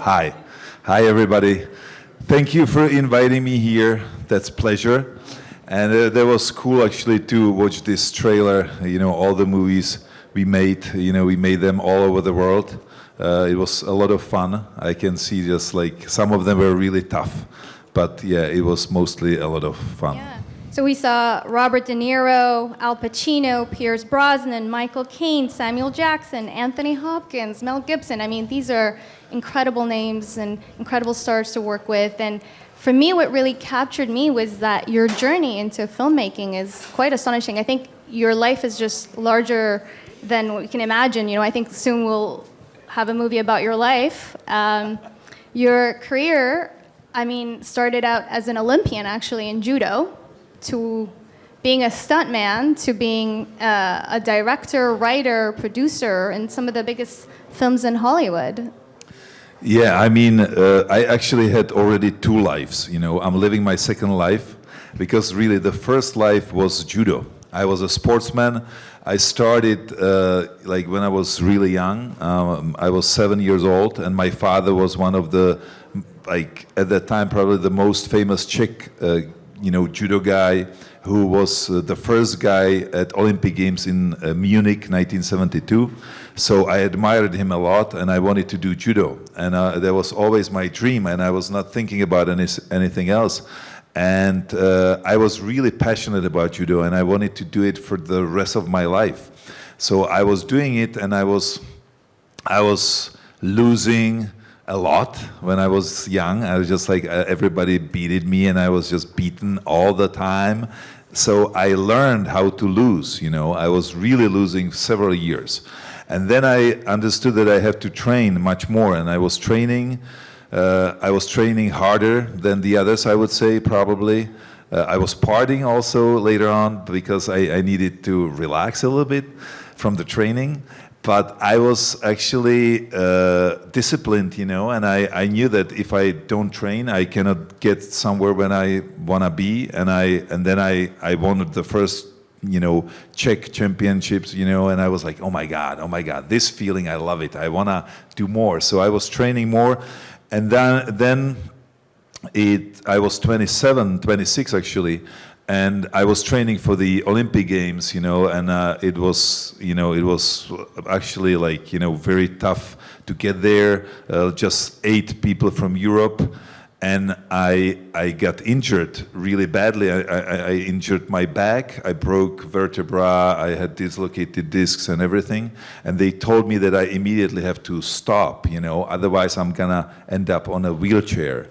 Hi. Hi, everybody. Thank you for inviting me here. That's pleasure. And that was cool, actually, to watch this trailer. You know, all the movies we made, we made them all over the world. It was a lot of fun. I can see just like some of them were really tough. But yeah, it was mostly a lot of fun. Yeah. So we saw Robert De Niro, Al Pacino, Pierce Brosnan, Michael Caine, Samuel Jackson, Anthony Hopkins, Mel Gibson. I mean, these are incredible names and incredible stars to work with. And for me, what really captured me was that your journey into filmmaking is quite astonishing. I think your life is just larger than what you can imagine. I think soon we'll have a movie about your life. Your career, started out as an Olympian, actually, in judo, to being a stuntman, to being a director, writer, producer in some of the biggest films in Hollywood. Yeah, I actually had already two lives. I'm living my second life because really the first life was judo. I was a sportsman. I started when I was really young. I was 7 years old, and my father was one of the, at that time, probably the most famous Czech judo guy, who was the first guy at Olympic Games in Munich, 1972. So I admired him a lot, and I wanted to do judo. And that was always my dream, and I was not thinking about anything else. And I was really passionate about judo, and I wanted to do it for the rest of my life. So I was doing it, and I was losing a lot when I was young. I was just like, everybody beated me, and I was just beaten all the time. So I learned how to lose, I was really losing several years. And then I understood that I have to train much more, and I was training harder than the others, I would say, probably. I was partying also later on because I needed to relax a little bit from the training. But I was actually disciplined, and I knew that if I don't train, I cannot get somewhere when I want to be. And then I won the first, Czech championships, and I was like, oh my God, this feeling, I love it. I want to do more. So I was training more. And then I was 26 actually. And I was training for the Olympic Games, and it was actually very tough to get there. Just 8 people from Europe, and I got injured really badly. I injured my back. I broke vertebra. I had dislocated discs and everything. And they told me that I immediately have to stop, otherwise I'm gonna end up on a wheelchair.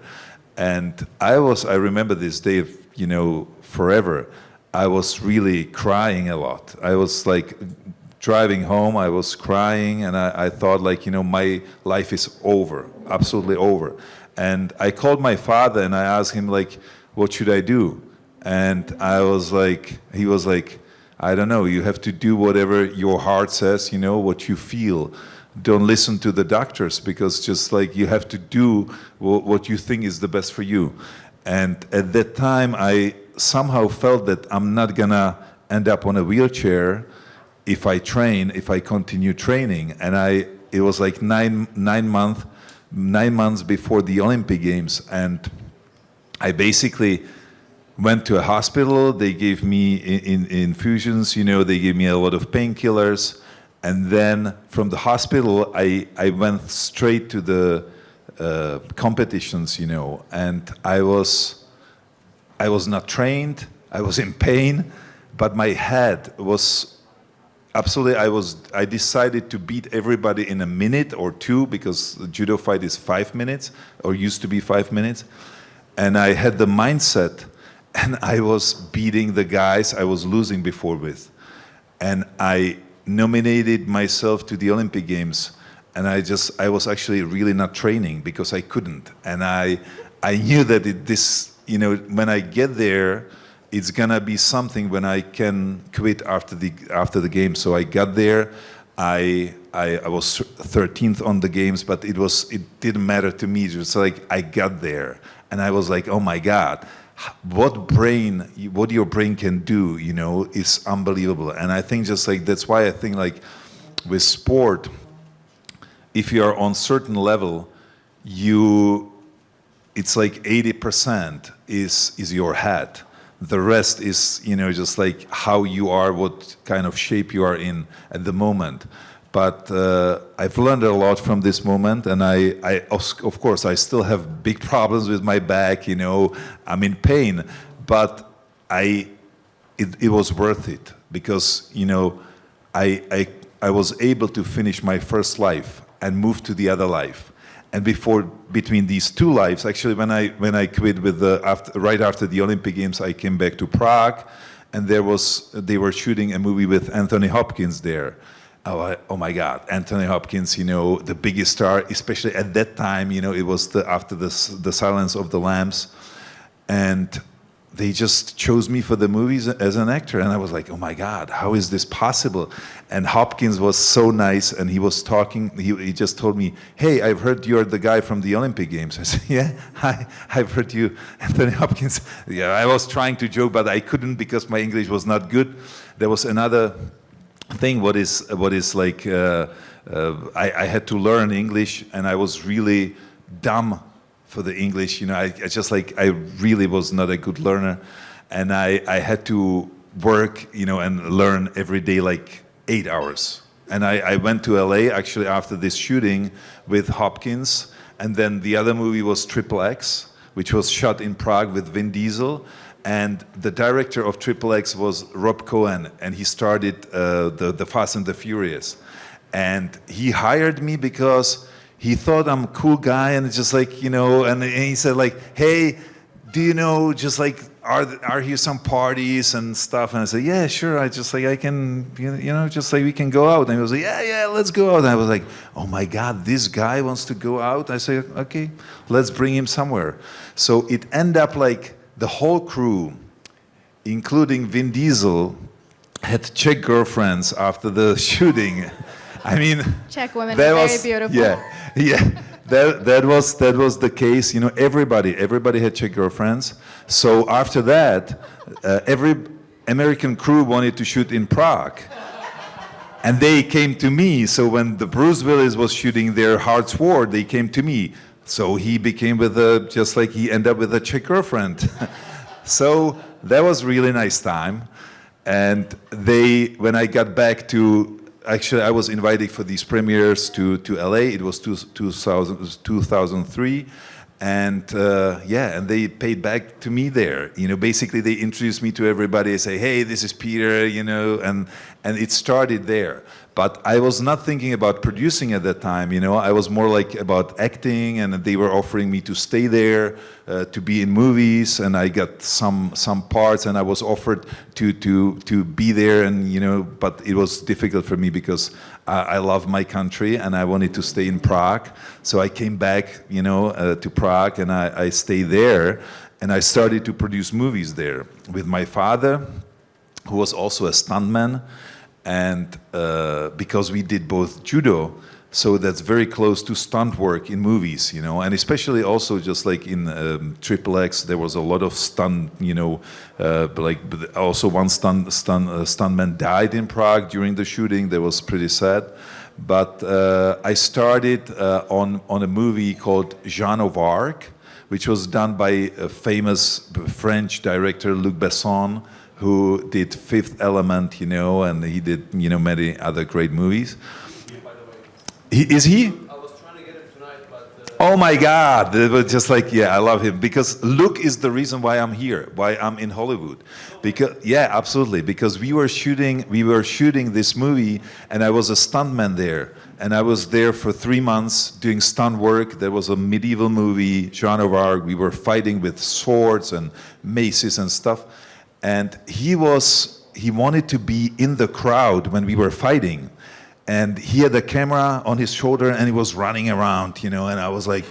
And I remember this day, forever. I was really crying a lot. I was driving home, I was crying, and I thought my life is over, absolutely over. And I called my father and I asked him what should I do? And he was like, I don't know, you have to do whatever your heart says, what you feel. Don't listen to the doctors, because just you have to do what you think is the best for you. And at that time, I somehow felt that I'm not gonna end up on a wheelchair if I continue training. And it was 9 months before the Olympic Games, and I basically went to a hospital. They gave me infusions, they gave me a lot of painkillers, and then from the hospital I went straight to the competitions, and I was not trained, I was in pain, but my head was absolutely, I decided to beat everybody in a minute or two, because the judo fight is 5 minutes, or used to be 5 minutes. And I had the mindset, and I was beating the guys I was losing before with. And I nominated myself to the Olympic Games, and I was actually really not training because I couldn't. And I knew that when I get there, it's gonna be something when I can quit after the game. So I got there. I was 13th on the games, but it didn't matter to me. It was I got there, and I was like, oh my God, what your brain can do, is unbelievable. And I think that's why I think with sport, if you are on certain level, it's like 80% is your head. The rest is, just like how you are, what kind of shape you are in at the moment. But I've learned a lot from this moment, and of course, I still have big problems with my back, I'm in pain, but it was worth it because, I was able to finish my first life and move to the other life. And between these two lives, actually, when I quit right after the Olympic Games, I came back to Prague, and they were shooting a movie with Anthony Hopkins there. Oh my God, Anthony Hopkins, the biggest star, especially at that time, it was after the Silence of the Lambs, and they just chose me for the movies as an actor, and I was like, oh my God, how is this possible? And Hopkins was so nice, and he was talking, he just told me, hey, I've heard you're the guy from the Olympic Games. I said, yeah, hi, I've heard you, Anthony Hopkins. Yeah, I was trying to joke, but I couldn't because my English was not good. There was another thing, what is like, I had to learn English, and I was really dumb for the English, I really was not a good learner, and I had to work, and learn every day like 8 hours. And I went to LA actually after this shooting with Hopkins, and then the other movie was XXX, which was shot in Prague with Vin Diesel, and the director of XXX was Rob Cohen, and he started the Fast and the Furious, and he hired me because he thought I'm a cool guy, and it's just like, and he said like, hey, do you know, just like, are here some parties and stuff? And I said, yeah, sure, I can, just like we can go out. And he was like, yeah, let's go out. And I was like, oh my God, this guy wants to go out? I said, okay, let's bring him somewhere. So it ended up like the whole crew, including Vin Diesel, had Czech girlfriends after the shooting. I mean, Czech women are very beautiful. Yeah. That was the case. Everybody had Czech girlfriends. So after that, every American crew wanted to shoot in Prague, and they came to me. So when the Bruce Willis was shooting their Hard Sword, they came to me. So he became he ended up with a Czech girlfriend. So that was really nice time. And when I got back to. Actually, I was invited for these premieres to LA. It was 2003, and and they paid back to me there. Basically they introduced me to everybody. They say, hey, this is Peter, and it started there. But I was not thinking about producing at that time. I was more like about acting, and they were offering me to stay there, to be in movies, and I got some parts, and I was offered to be there, and but it was difficult for me because I love my country and I wanted to stay in Prague. So I came back, to Prague, and I stayed there, and I started to produce movies there with my father, who was also a stuntman. And because we did both judo, so that's very close to stunt work in movies, and especially also just like in XXX, there was a lot of stunt, also one stuntman died in Prague during the shooting. That was pretty sad. But I started on a movie called Jeanne of Arc, which was done by a famous French director, Luc Besson, who did Fifth Element, and he did, many other great movies. By the way. Is he? I was trying to get him tonight, but... Oh my God, it was just like, I love him. Because Luc is the reason why I'm here, why I'm in Hollywood. Because, absolutely, because we were shooting this movie, and I was a stuntman there. And I was there for 3 months doing stunt work. There was a medieval movie, Jeanne of Arc. We were fighting with swords and maces and stuff. And he wanted to be in the crowd when we were fighting. And he had a camera on his shoulder, and he was running around, and I was like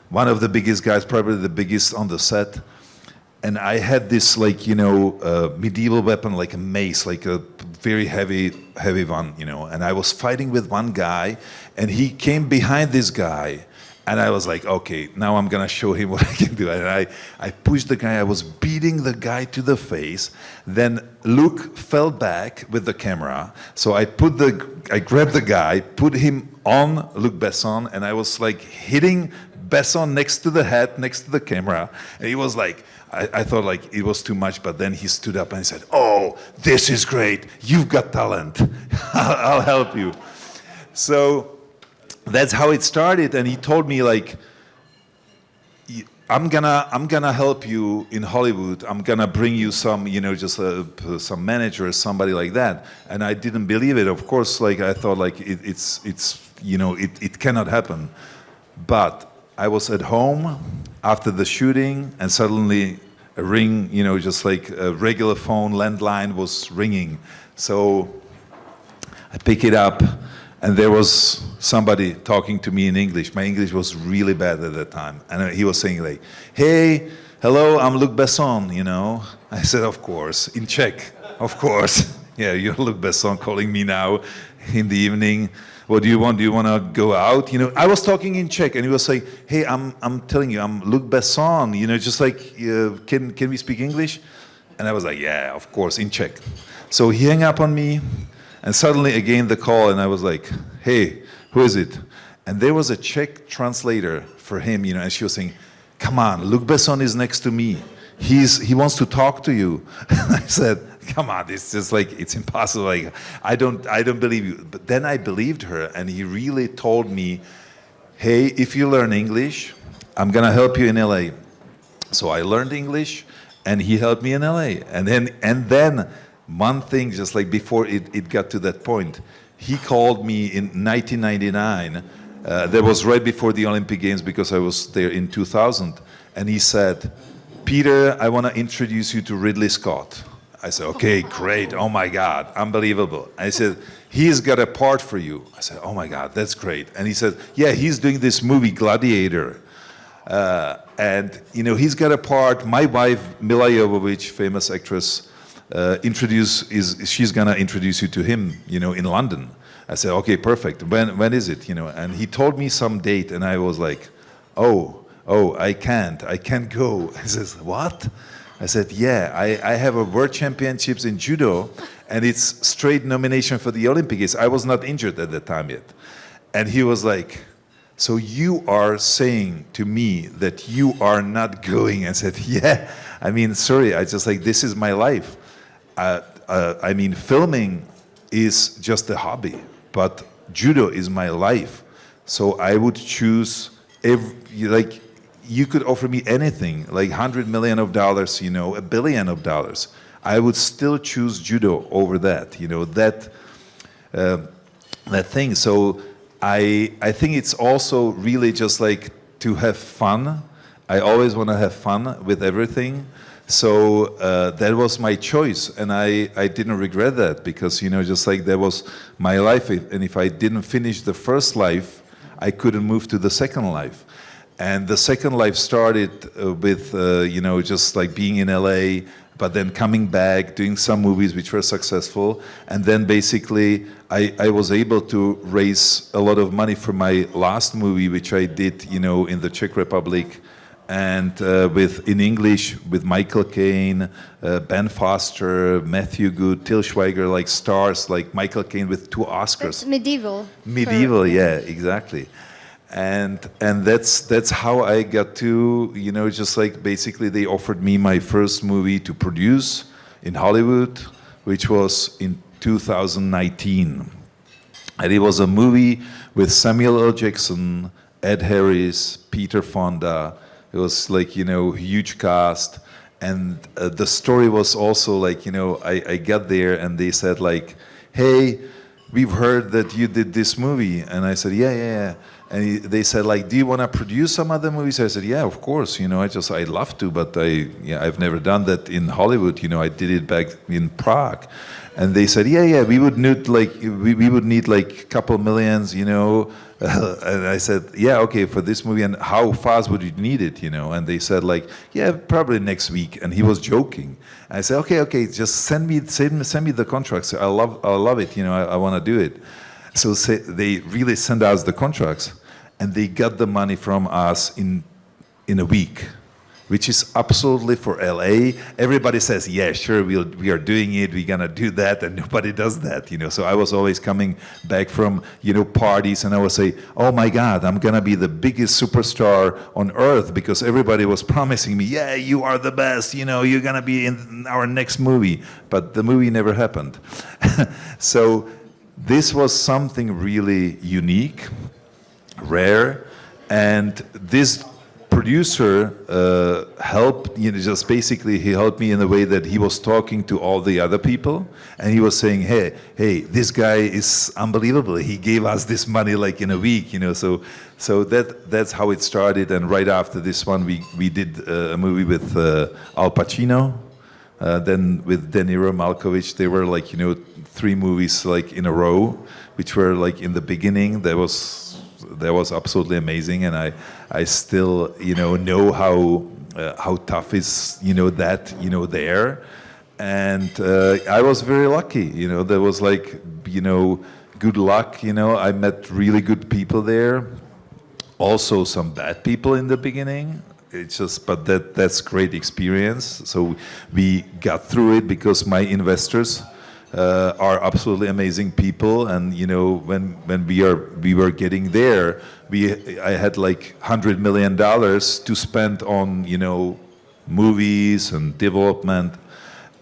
one of the biggest guys, probably the biggest on the set. And I had this medieval weapon, like a mace, like a very heavy one, and I was fighting with one guy, and he came behind this guy. And I was like, okay, now I'm gonna show him what I can do. And I pushed the guy, I was beating the guy to the face. Then Luc fell back with the camera. So I grabbed the guy, put him on Luc Besson, and I was like hitting Besson next to the head, next to the camera, and he was like, I thought like it was too much, but then he stood up and he said, "Oh, this is great. You've got talent. I'll help you." So that's how it started, and he told me like, I'm gonna help you in Hollywood. I'm gonna bring you some, just some manager or somebody like that. And I didn't believe it. Of course, like I thought, like it cannot happen. But I was at home after the shooting, and suddenly a ring, just like a regular phone landline was ringing. So I pick it up, and there was somebody talking to me in English. My English was really bad at that time. And he was saying like, "Hey, hello, I'm Luc Besson, I said, "Of course," in Czech, "Of course." "Yeah, you're Luc Besson calling me now in the evening. What do you want? Do you want to go out?" I was talking in Czech, and he was saying, "Hey, I'm telling you, I'm Luc Besson, just like, can we speak English?" And I was like, "Yeah, of course," in Czech. So he hung up on me, and suddenly again the call, and I was like, "Hey, who is it?" And there was a Czech translator for him, and she was saying, "Come on, Luc Besson is next to me. He wants to talk to you." And I said, "Come on, it's just like, it's impossible. Like, I don't believe you." But then I believed her, and he really told me, "Hey, if you learn English, I'm gonna help you in LA." So I learned English, and he helped me in LA. And then one thing, just like before it got to that point, he called me in 1999. That was right before the Olympic Games, because I was there in 2000. And he said, "Peter, I want to introduce you to Ridley Scott." I said, "Okay, great. Oh my God, unbelievable." I said, "He's got a part for you." I said, "Oh my God, that's great." And he said, "Yeah, he's doing this movie, Gladiator. And he's got a part. My wife, Mila Jovovich, famous actress, she's gonna introduce you to him, in London." I said, "Okay, perfect. When is it?" And he told me some date, and I was like, oh, I can't go. He says, "What?" I said, "Yeah, I have a world championships in judo, and it's straight nomination for the Olympics. I was not injured at that time yet." And he was like, "So you are saying to me that you are not going?" I said, "Yeah, sorry, I just like, this is my life. Filming is just a hobby, but judo is my life. So I would choose you could offer me anything, like $100 million, $1 billion. I would still choose judo over that, that thing." So I think it's also really just like to have fun. I always want to have fun with everything. So that was my choice, and I didn't regret that, because just like that was my life, and if I didn't finish the first life, I couldn't move to the second life. And the second life started with just like being in LA, but then coming back, doing some movies which were successful, and then basically I was able to raise a lot of money for my last movie, which I did in the Czech Republic, and in English with Michael Caine, Ben Foster, Matthew Good, Til Schweiger, like stars, like Michael Caine with 2 Oscars. That's medieval. Medieval, yeah, exactly. And that's how I got to, just like basically they offered me my first movie to produce in Hollywood, which was in 2019. And it was a movie with Samuel L. Jackson, Ed Harris, Peter Fonda. It was like, huge cast. And the story was also like, I got there and they said like, "Hey, we've heard that you did this movie." And I said, yeah. And they said like, "Do you want to produce some other movies?" I said, "Yeah, of course. I'd love to, but I've never done that in Hollywood. I did it back in Prague." And they said, yeah, we would need like a couple millions, and I said, "Yeah, okay, for this movie, and how fast would you need it, And they said like, "Yeah, probably next week." And he was joking. I said, okay, just send me the contracts. I love it, I want to do it. So they really sent us the contracts, and they got the money from us in a week. which is absolutely for LA. Everybody says, yeah, sure, we are doing it, we're gonna do that, and nobody does that, you know. So I was always coming back from, you know, parties, and I would say, oh my God, I'm gonna be the biggest superstar on earth, because everybody was promising me, yeah, you are the best, you know, you're gonna be in our next movie. But the movie never happened. So this was something really unique, rare, and this producer helped, you know, just basically he helped me in the way that he was talking to all the other people, and he was saying, hey, this guy is unbelievable. He gave us this money like in a week, you know. So that's how it started. And right after this one, we did a movie with Al Pacino, then with De Niro, Malkovich. They were like, you know, 3 movies like in a row, which were like in the beginning. That was absolutely amazing, and I still, you know how tough is, you know, that, you know, there. And I was very lucky, you know. There was like, you know, good luck, you know. I met really good people there, also some bad people in the beginning. It's just, but that's great experience. So we got through it because my investors are absolutely amazing people, and you know, when we were getting there, I had like $100 million to spend on, you know, movies and development,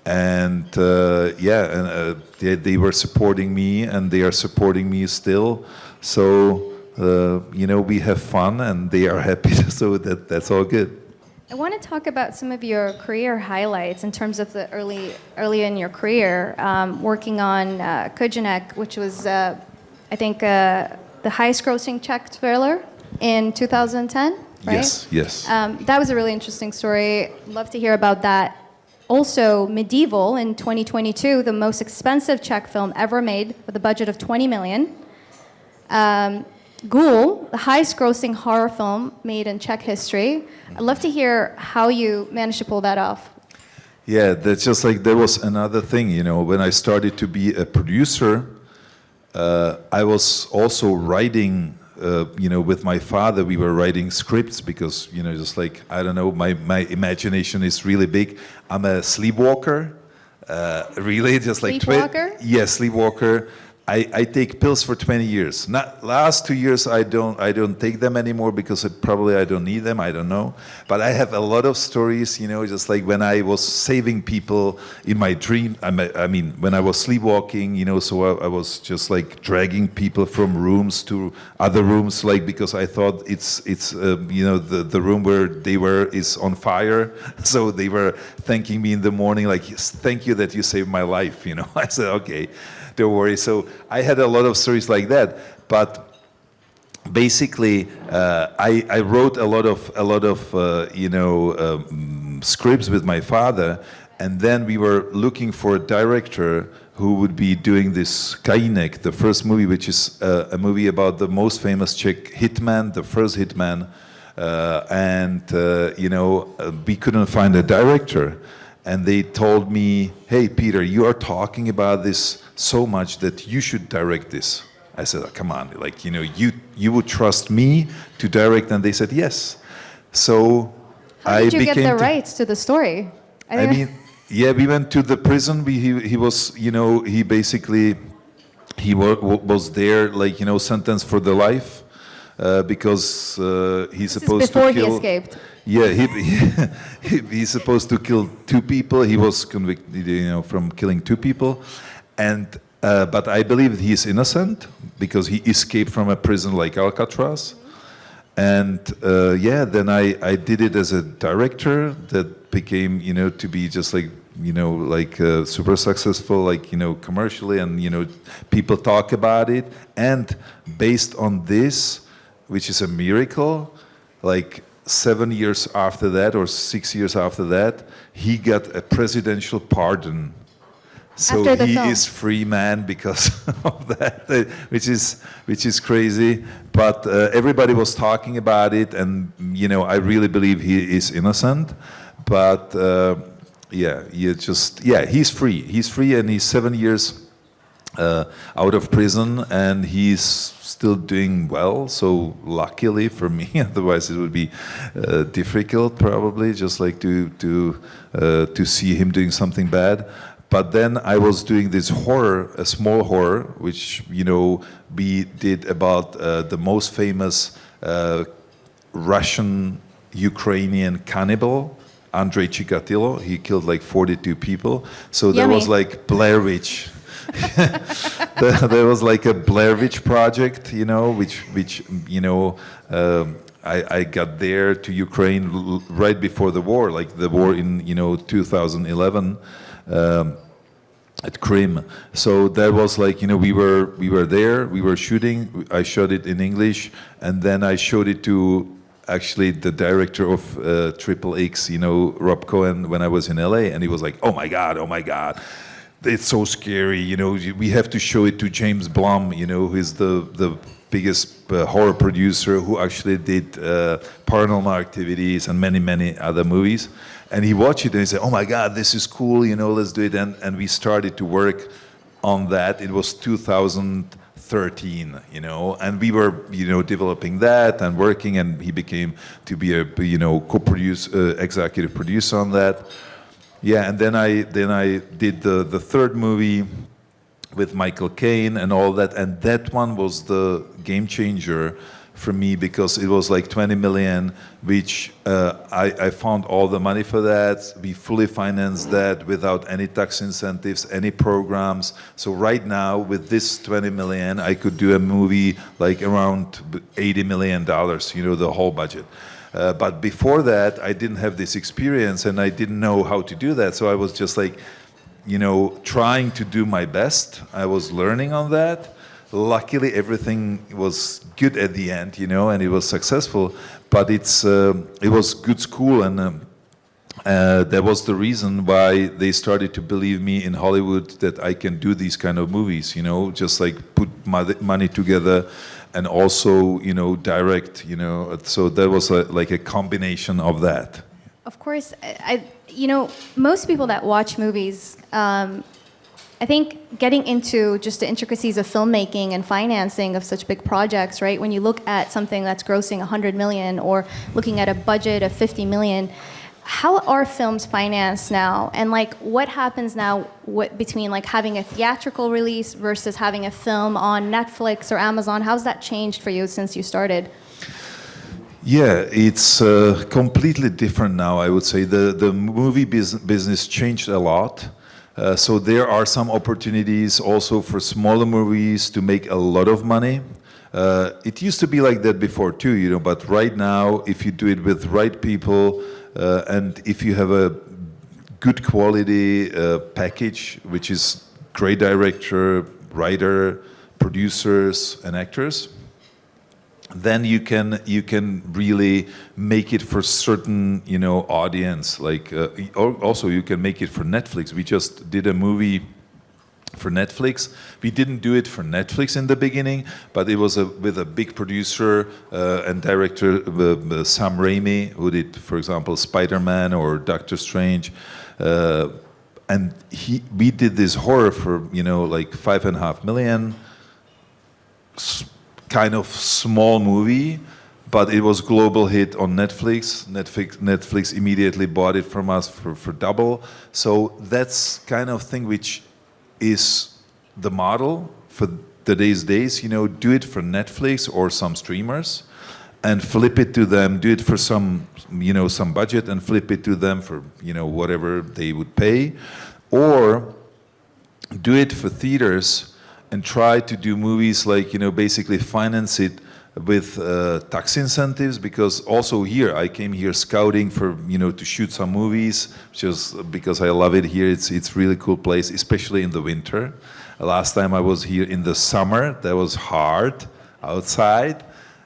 and they were supporting me, and they are supporting me still. So you know, we have fun, and they are happy. So that's all good. I want to talk about some of your career highlights in terms of the early in your career, working on Kajínek, which was, I think, the highest-grossing Czech thriller in 2010, right? Yes. That was a really interesting story. Love to hear about that. Also, Medieval in 2022, the most expensive Czech film ever made with a budget of 20 million. Ghoul, the highest-grossing horror film made in Czech history. I'd love to hear how you managed to pull that off. Yeah, that's just like, there was another thing, you know, when I started to be a producer, I was also writing, you know, with my father, we were writing scripts because, you know, just like, I don't know, my imagination is really big. I'm a sleepwalker, really, just like... Sleepwalker? Yeah, sleepwalker. I take pills for 20 years. Not last 2 years I don't take them anymore because probably I don't need them, I don't know. But I have a lot of stories, you know, just like when I was saving people in my dream. I mean, when I was sleepwalking, you know, so I was just like dragging people from rooms to other rooms, like because I thought it's you know, the room where they were is on fire. So they were thanking me in the morning, like, thank you that you saved my life, you know. I said, okay. Don't worry. So I had a lot of stories like that, but basically I wrote a lot of you know, scripts with my father, and then we were looking for a director who would be doing this Kajínek, the first movie, which is a movie about the most famous Czech hitman, the first hitman, and you know, we couldn't find a director. And they told me, hey, Peter, you are talking about this so much that you should direct this. I said, oh, come on, like, you know, you would trust me to direct? And they said, yes. So How did you get the rights to the story? I mean, yeah, we went to the prison. He was, you know, he basically, he was there, like, you know, sentenced for the life because he's supposed to kill... Before he escaped. Yeah, he's supposed to kill 2 people. He was convicted, you know, from killing 2 people, and but I believe he's innocent because he escaped from a prison like Alcatraz. And yeah, then I did it as a director that became, you know, to be just like, you know, like super successful, like, you know, commercially, and you know, people talk about it. And based on this, which is a miracle, like 7 years after that, or 6 years after that, he got a presidential pardon. So he is free man because of that, which is crazy. But everybody was talking about it, and you know, I really believe he is innocent. But yeah, he's free. He's free, and he's 7 years out of prison, and he's still doing well. So luckily for me, otherwise it would be difficult probably, just like to see him doing something bad. But then I was doing this horror, a small horror, which we did about the most famous Russian Ukrainian cannibal, Andrei Chikatilo. He killed like 42 people. So there was Yummy. like Blair Witch. There was like a Blair Witch project, which I got there to Ukraine right before the war, like the war in 2011 at Crimea. So that was like we were there, we were shooting. I shot it in English, and then I showed it to actually the director of Triple X, Rob Cohen, when I was in LA, and he was like, oh my God. It's so scary, we have to show it to James Blum, who is the biggest horror producer who actually did Paranormal Activities and many other movies. And he watched it and he said, oh my God, this is cool, let's do it. And we started to work on that. It was 2013, and we were, developing that and working, and he became to be a, executive producer on that. Yeah, and then I did the third movie with Michael Caine and all that, and that one was the game changer for me because it was like 20 million, which I found all the money for that. We fully financed that without any tax incentives, any programs. So right now, with this 20 million, I could do a movie like around $80 million, the whole budget. But before that, I didn't have this experience and I didn't know how to do that. So I was just like, trying to do my best. I was learning on that. Luckily, everything was good at the end, and it was successful. But it was good school, and that was the reason why they started to believe me in Hollywood that I can do these kind of movies, just like put money together. And also, direct, so that was like a combination of that. Of course, most people that watch movies, I think getting into just the intricacies of filmmaking and financing of such big projects, right? When you look at something that's grossing 100 million or looking at a budget of 50 million, how are films financed now? And what happens now between having a theatrical release versus having a film on Netflix or Amazon? How's that changed for you since you started? Yeah, it's completely different now, I would say. The movie business changed a lot. So there are some opportunities also for smaller movies to make a lot of money. It used to be like that before too, but right now, if you do it with right people, and if you have a good quality package, which is great director, writer, producers, and actors, then you can really make it for certain audience. Also you can make it for Netflix. We just did a movie for Netflix. We didn't do it for Netflix in the beginning, but it was with a big producer and director, Sam Raimi, who did, for example, Spider-Man or Doctor Strange. And we did this horror for, like 5.5 million, kind of small movie, but it was global hit on Netflix. Netflix immediately bought it from us for double. So that's kind of thing which is the model for today's days, do it for Netflix or some streamers and flip it to them, do it for some budget and flip it to them for, whatever they would pay, or do it for theaters and try to do movies like, basically finance it with tax incentives, because also here, I came here scouting for, to shoot some movies, just because I love it here. It's really cool place, especially in the winter. Last time I was here in the summer, that was hard outside.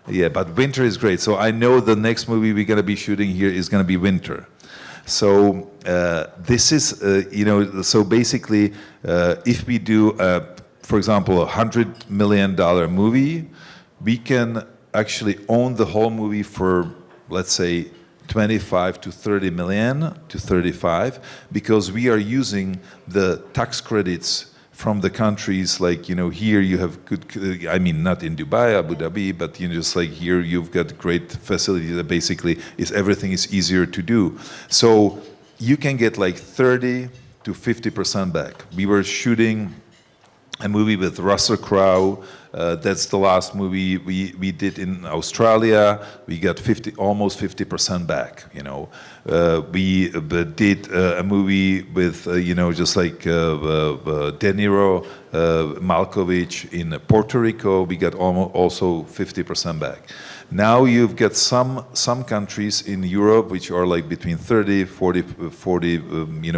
Yeah, but winter is great. So I know the next movie we're gonna be shooting here is gonna be winter. So this is, so basically, if we do, for example, $100 million movie, we can actually own the whole movie for, let's say, 25 to 30 million to 35, because we are using the tax credits from the countries, like, here you have good, I mean, not in Dubai, Abu Dhabi, but, just like here you've got great facilities that basically everything is easier to do. So you can get like 30 to 50% back. We were shooting a movie with Russell Crowe. That's the last movie we did in Australia. We got almost 50% back. We did a movie with just like De Niro, Malkovich in Puerto Rico. We got also 50% back. Now you've got some countries in Europe which are like between 30, 40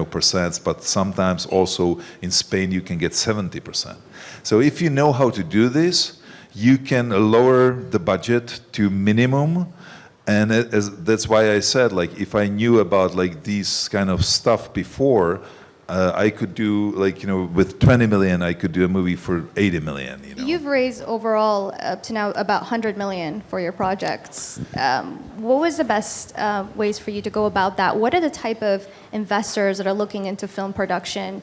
percent, but sometimes also in Spain you can get 70%. So if you know how to do this, you can lower the budget to minimum. And that's why I said, like, if I knew about like these kind of stuff before, I could do like, with 20 million, I could do a movie for 80 million. You've raised overall up to now about 100 million for your projects. What was the best ways for you to go about that? What are the type of investors that are looking into film production?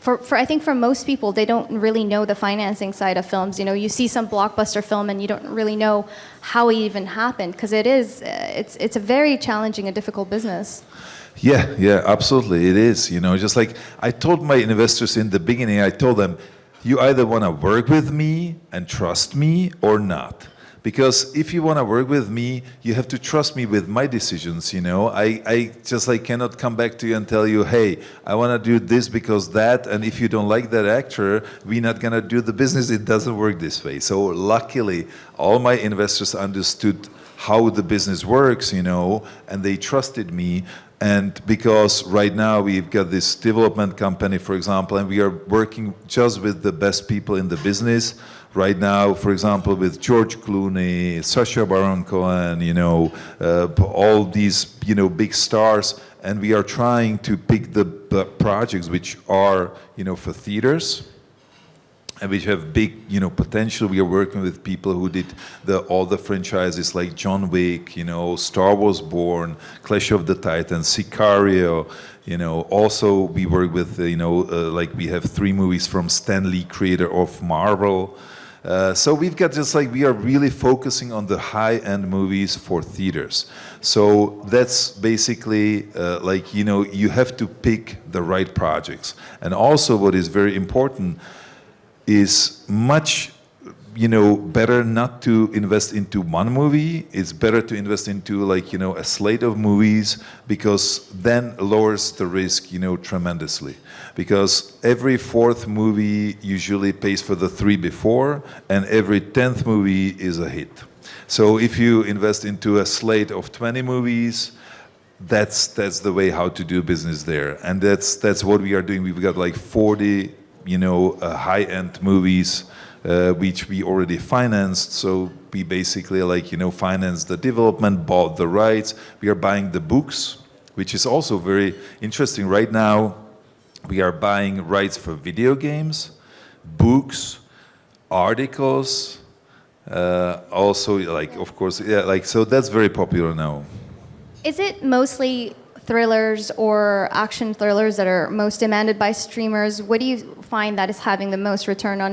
For I think for most people, they don't really know the financing side of films. You see some blockbuster film and you don't really know how it even happened, because it's a very challenging and difficult business. Yeah, absolutely, it is. Just like I told my investors in the beginning, I told them, you either want to work with me and trust me or not. Because if you want to work with me, you have to trust me with my decisions, I just like cannot come back to you and tell you, hey, I want to do this because that, and if you don't like that actor, we're not going to do the business. It doesn't work this way. So luckily, all my investors understood how the business works, and they trusted me. And because right now we've got this development company, for example, and we are working just with the best people in the business. Right now, for example, with George Clooney, Sacha Baron Cohen, all these, big stars, and we are trying to pick the projects which are, for theaters, and which have big, potential. We are working with people who did all the franchises like John Wick, Star Wars Born, Clash of the Titans, Sicario. Also we work with, like we have 3 movies from Stan Lee, creator of Marvel. So we've got just like, we are really focusing on the high-end movies for theaters. So that's basically like, you have to pick the right projects. And also what is very important is much, better not to invest into one movie. It's better to invest into like, a slate of movies, because then lowers the risk, tremendously. Because every 4th movie usually pays for the 3 before, and every 10th movie is a hit. So if you invest into a slate of 20 movies, that's the way how to do business there. And that's what we are doing. We've got like 40 high-end movies, which we already financed. So we basically like, financed the development, bought the rights. We are buying the books, which is also very interesting. Right now, we are buying rights for video games, books, articles, also like, of course, so that's very popular now. Is it mostly thrillers or action thrillers that are most demanded by streamers? What do you find that is having the most return on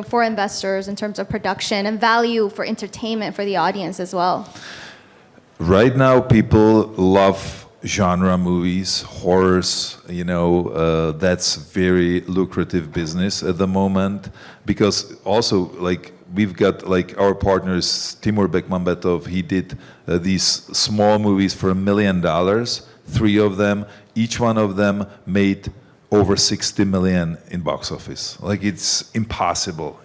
for investors in terms of production and value for entertainment for the audience as well? Right now, people love genre movies, horrors, that's very lucrative business at the moment, because also like we've got like our partners, Timur Bekmambetov, he did these small movies for $1 million, 3 of them, each one of them made over 60 million in box office. Like, it's impossible,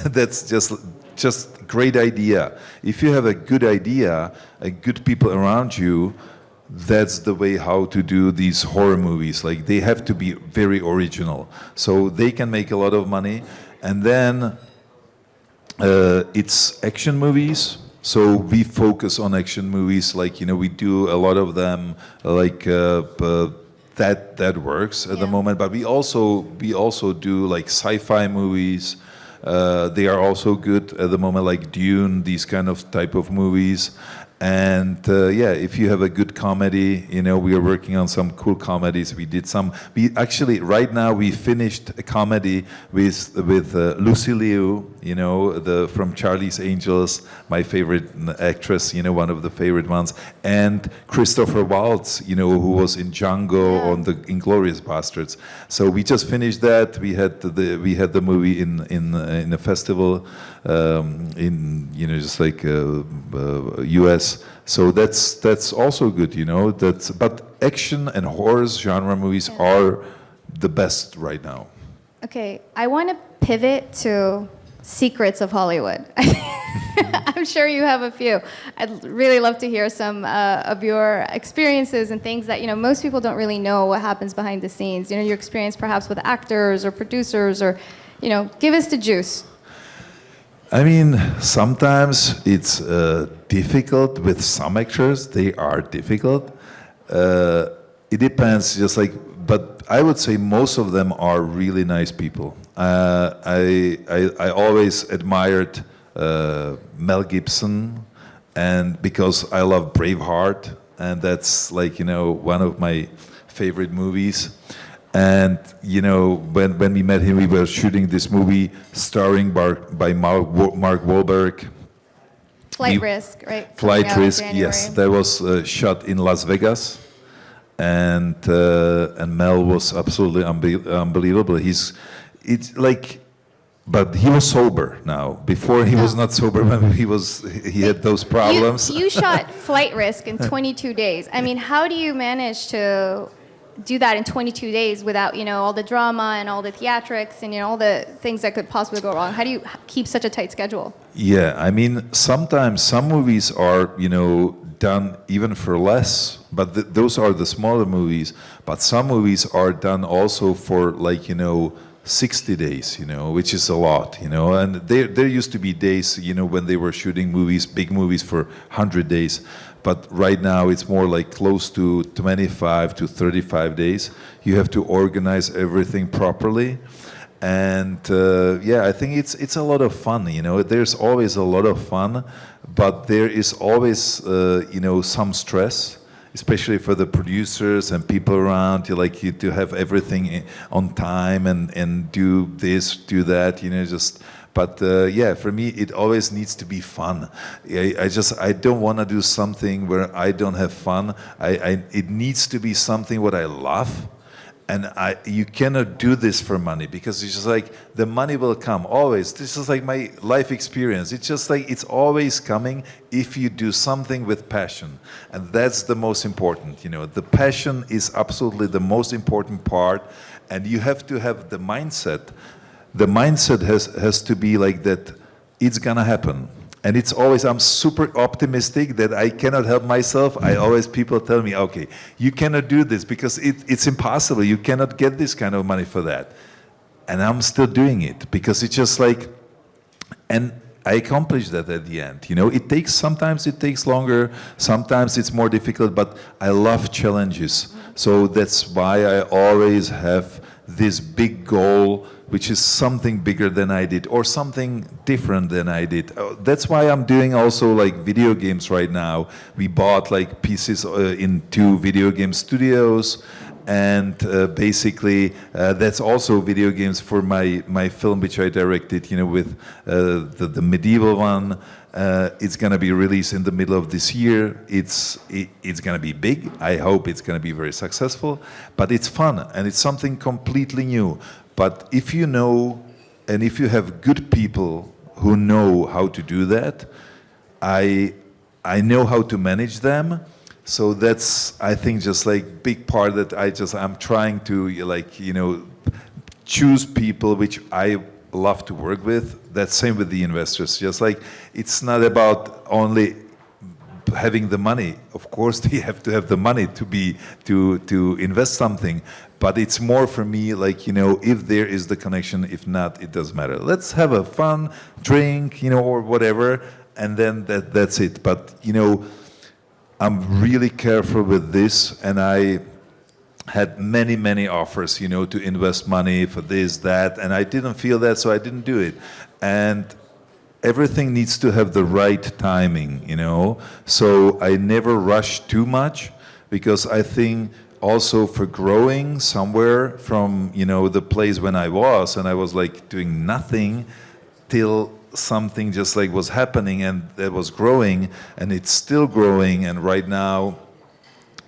That's just great idea. If you have a good idea, good people around you, that's the way how to do these horror movies. Like, they have to be very original, so they can make a lot of money. And then it's action movies. So we focus on action movies, like, we do a lot of them, like that works at the moment. But we also do like sci-fi movies. They are also good at the moment, like Dune, these kind of type of movies. And yeah, if you have a good comedy, you know, we are working on some cool comedies. We actually, right now, we finished a comedy with Lucy Liu, you know, from Charlie's Angels, my favorite actress, you know, one of the favorite ones, and Christopher Waltz, you know, who was in Django on the Inglourious Bastards. So we just finished that. We had the movie in a festival in, you know, just like U.S. So that's also good, you know. But action and horror genre movies are the best right now. Okay, I want to pivot to secrets of Hollywood. I'm sure you have a few. I'd really love to hear some of your experiences and things that, you know, most people don't really know what happens behind the scenes. You know, your experience perhaps with actors or producers, or, you know, give us the juice. I mean, sometimes it's difficult with some actors. They are difficult. It depends, just like, but I would say most of them are really nice people. I always admired Mel Gibson, and because I love Braveheart, and that's like, you know, one of my favorite movies. And, you know, when we met him, we were shooting this movie starring by Mark Wahlberg. Flight Risk, right? Flight Coming out in Risk, January. yes. That was shot in Las Vegas. And Mel was absolutely unbelievable. But he was sober now. Before he was not sober when he had those problems. You shot Flight Risk in 22 days. I mean, how do you manage to do that in 22 days without, you know, all the drama and all the theatrics and, you know, all the things that could possibly go wrong? How do you keep such a tight schedule? Yeah, I mean, sometimes some movies are, you know, done even for less, but those are the smaller movies. But some movies are done also for, like, you know, 60 days, you know, which is a lot, you know. And there used to be days, you know, when they were shooting movies, big movies for 100 days. But right now it's more like close to 25 to 35 days. You have to organize everything properly. And yeah, I think it's a lot of fun, you know. There's always a lot of fun, but there is always, you know, some stress, especially for the producers and people around. You to have everything on time and do this, do that, you know, just. But yeah, for me, it always needs to be fun. I don't want to do something where I don't have fun. It needs to be something what I love. And you cannot do this for money, because it's just like the money will come always. This is like my life experience. It's just like it's always coming if you do something with passion. And that's the most important, you know. The passion is absolutely the most important part, and you have to have the mindset. The mindset has to be like that it's gonna happen. And it's always, I'm super optimistic that I cannot help myself. People tell me, okay, you cannot do this because it's impossible. You cannot get this kind of money for that. And I'm still doing it because it's just like, and I accomplished that at the end. You know, sometimes it takes longer, sometimes it's more difficult, but I love challenges. So that's why I always have this big goal, which is something bigger than I did or something different than I did. That's why I'm doing also like video games right now. We bought like pieces in 2 video game studios, and basically that's also video games for my film which I directed, you know, with the medieval one. It's gonna be released in the middle of this year. It's gonna be big. I hope it's gonna be very successful, but it's fun and it's something completely new. But if you know, and if you have good people who know how to do that, I know how to manage them. So that's, I think, just like big part that I'm trying to, like, you know, choose people which I love to work with. That's same with the investors. Just like, it's not about only having the money. Of course, they have to have the money to invest something. But it's more for me, like, you know, if there is the connection, if not, it doesn't matter. Let's have a fun drink, you know, or whatever, and then that's it. But, you know, I'm really careful with this, and I had many offers, you know, to invest money for this, that, and I didn't feel that, so I didn't do it. And everything needs to have the right timing, you know. So I never rush too much, because I think also for growing somewhere from, you know, the place when I was, and I was like doing nothing till something just like was happening, and that was growing, and it's still growing. And right now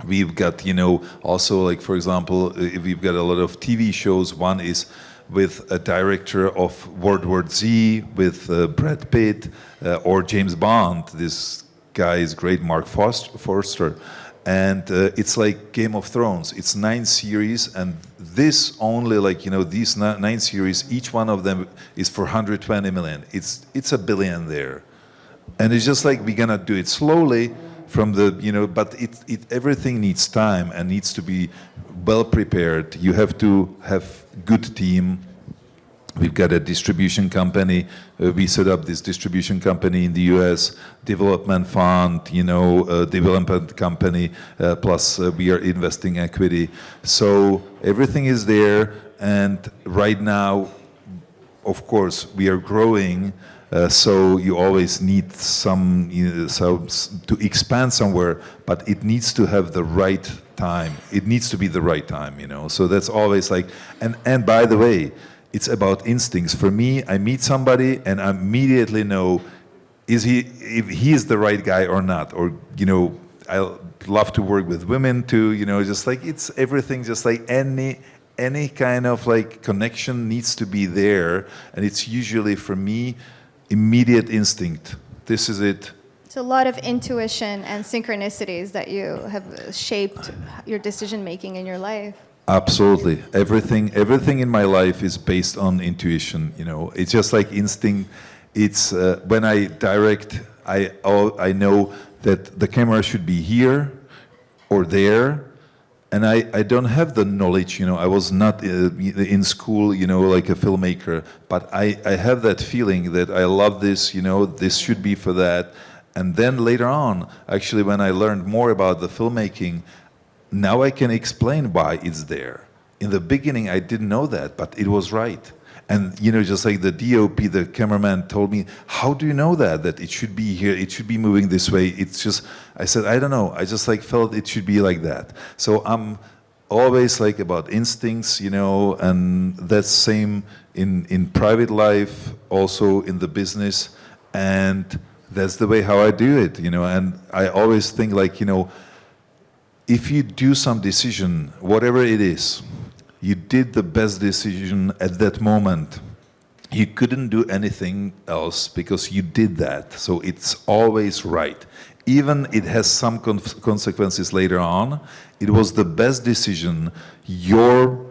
we've got, you know, also like, for example, we've got a lot of TV shows. One is with a director of World War Z, with Brad Pitt, or James Bond. This guy is great, Mark Forster. And it's like Game of Thrones. It's 9 series, and this only, like, you know, these 9 series, each one of them is for 120 million. It's $1 billion there. And it's just like, we're gonna do it slowly from the, you know, but everything needs time and needs to be well prepared. You have to have good team. We've got a distribution company. We set up this distribution company in the US, development fund, you know, development company, plus we are investing equity. So everything is there, and right now, of course, we are growing, so you always need some, you know, to expand somewhere, but it needs to have the right time. It needs to be the right time, you know. So that's always like, and by the way, it's about instincts. For me, I meet somebody and I immediately know if he is the right guy or not. Or, you know, I love to work with women too, you know, just like, it's everything, just like any kind of like connection needs to be there. And it's usually, for me, immediate instinct. This is it. It's a lot of intuition and synchronicities that you have shaped your decision making in your life. Absolutely. Everything in my life is based on intuition, you know. It's just like instinct. It's when I direct, I know that the camera should be here or there, and I don't have the knowledge, you know. I was not in school, you know, like a filmmaker, but I have that feeling that I love this, you know, this should be for that. And then later on, actually, when I learned more about the filmmaking, now I can explain why it's there. In the beginning, I didn't know that, but it was right. And, you know, just like the DOP, the cameraman told me, how do you know that it should be here, it should be moving this way? It's just, I said, I don't know. I just like felt it should be like that. So I'm always like about instincts, you know, and that's same in private life, also in the business. And that's the way how I do it, you know. And I always think like, you know, if you do some decision, whatever it is, you did the best decision at that moment. You couldn't do anything else because you did that. So it's always right. Even it has some consequences later on, it was the best decision you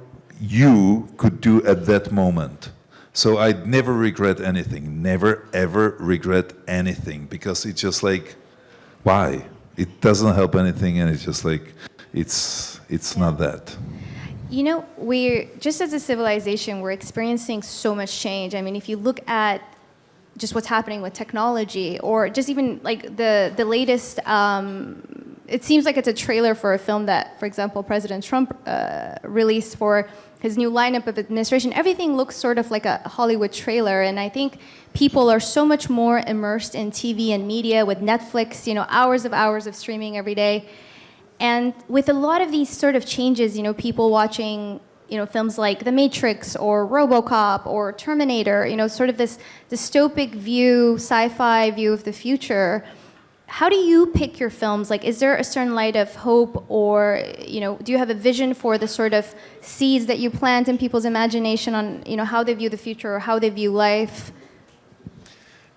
could do at that moment. So I never regret anything, never ever regret anything, because it's just like, why? It doesn't help anything, and it's just like, it's not that. You know, we're, just as a civilization, we're experiencing so much change. I mean, if you look at just what's happening with technology, or just even like the latest, it seems like it's a trailer for a film that, for example, President Trump released for his new lineup of administration. Everything looks sort of like a Hollywood trailer, and I think people are so much more immersed in TV and media with Netflix, you know, hours of streaming every day. And with a lot of these sort of changes, you know, people watching, you know, films like The Matrix or RoboCop or Terminator, you know, sort of this dystopic view, sci-fi view of the future. How do you pick your films? Like, is there a certain light of hope, or, you know, do you have a vision for the sort of seeds that you plant in people's imagination on, you know, how they view the future or how they view life?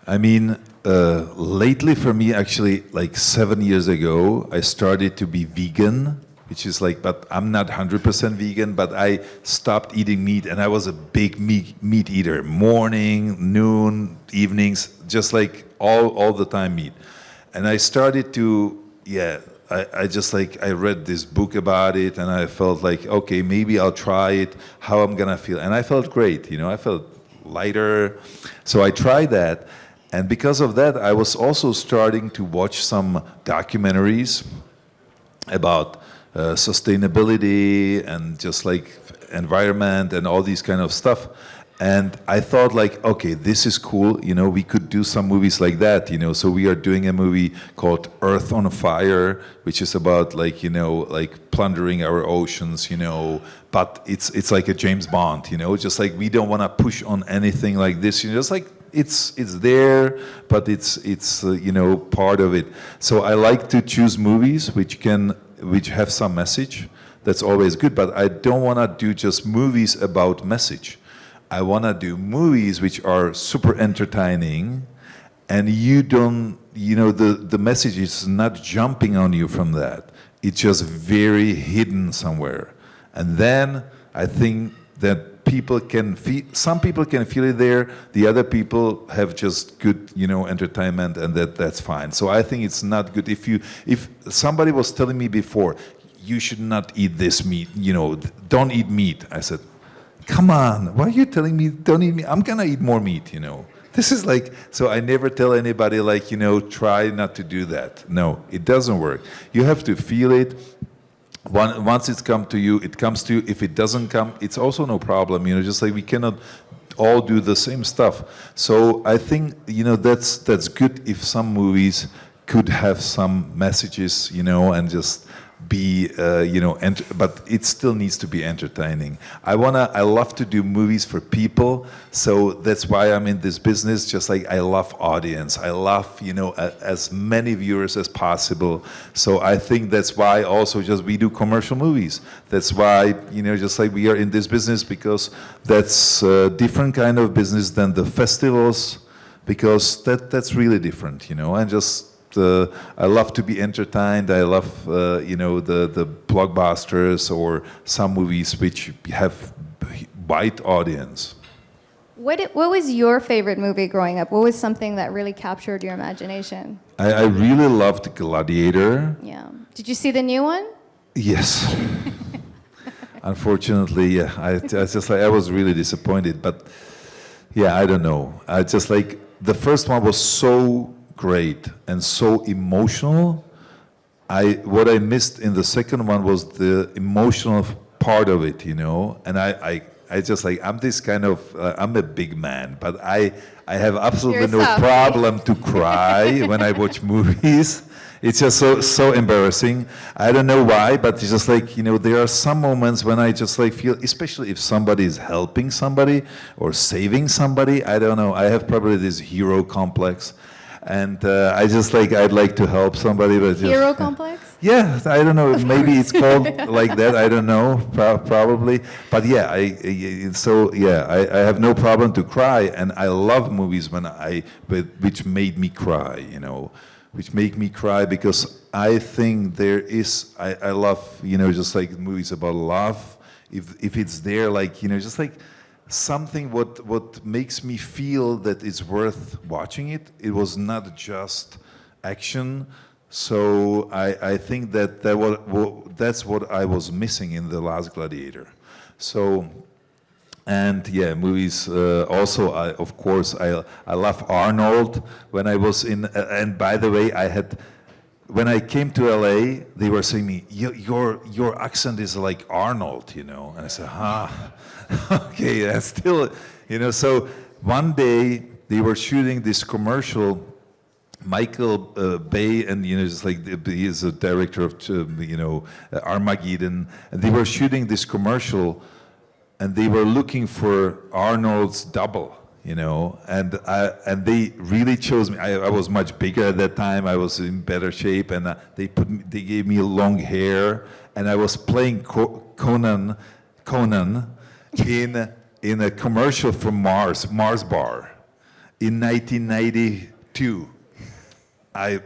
I mean, lately for me, actually, like 7 years ago, I started to be vegan, which is like, but I'm not 100% vegan, but I stopped eating meat, and I was a big meat eater, morning, noon, evenings, just like all the time meat. And I started to, I just like, I read this book about it, and I felt like, okay, maybe I'll try it, how I'm gonna feel. And I felt great, you know, I felt lighter. So I tried that. And because of that, I was also starting to watch some documentaries about sustainability and just like environment and all these kind of stuff. And I thought like, okay, this is cool. You know, we could do some movies like that. You know, so we are doing a movie called Earth on Fire, which is about like, you know, like plundering our oceans. You know, but it's like a James Bond. You know, just like we don't want to push on anything like this. You know, just like it's there, but it's you know, part of it. So I like to choose movies which have some message. That's always good. But I don't want to do just movies about message. I want to do movies which are super entertaining, and you know, the message is not jumping on you from that. It's just very hidden somewhere. And then I think that some people can feel it there, the other people have just good, you know, entertainment, and that's fine. So I think it's not good if somebody was telling me before, you should not eat this meat, you know, don't eat meat. I said, come on, why are you telling me don't eat meat? I'm gonna eat more meat, you know. This is like, so I never tell anybody like, you know, try not to do that. No, it doesn't work. You have to feel it. Once it's come to you, it comes to you. If it doesn't come, it's also no problem, you know, just like we cannot all do the same stuff. So I think, you know, that's good if some movies could have some messages, you know, and just be, you know, but it still needs to be entertaining. I love to do movies for people, so that's why I'm in this business. Just like I love audience, I love, you know, as many viewers as possible. So I think that's why also just we do commercial movies. That's why, you know, just like we are in this business, because that's a different kind of business than the festivals, because that's really different, you know, and just. I love to be entertained. I love, you know, the blockbusters or some movies which have wide audience. What was your favorite movie growing up? What was something that really captured your imagination? I really loved Gladiator. Yeah. Did you see the new one? Yes. Unfortunately, yeah. I just like, I was really disappointed, but yeah, I don't know. I just like, the first one was so great and so emotional. What I missed in the second one was the emotional part of it, you know. And I just like, I'm this kind of I'm a big man, but I have absolutely no problem to cry when I watch movies. It's just so embarrassing. I don't know why, but it's just like, you know, there are some moments when I just like feel, especially if somebody is helping somebody or saving somebody. I don't know. I have probably this hero complex. And I just like, I'd like to help somebody, but just, Hero complex? Yeah, I don't know. Maybe it's called like that. I don't know, probably. But yeah, I have no problem to cry, and I love movies which made me cry. You know, which make me cry because I think I love, you know, just like movies about love. If it's there, like, you know, just like. Something what makes me feel that it's worth watching it. It was not just action. So I think that's what I was missing in the last Gladiator. So, and yeah, movies also. Of course, I love Arnold. When I was in, and by the way, when I came to LA, they were saying me, your accent is like Arnold, you know. And I said, huh. Okay, that's still, you know, so one day they were shooting this commercial, Michael Bay, and, you know, just like, he is a director of, you know, Armageddon, and they were shooting this commercial, and they were looking for Arnold's double, you know, and they really chose me. I was much bigger at that time, I was in better shape, and they gave me long hair, and I was playing Conan, in a commercial from Mars Bar in 1992. I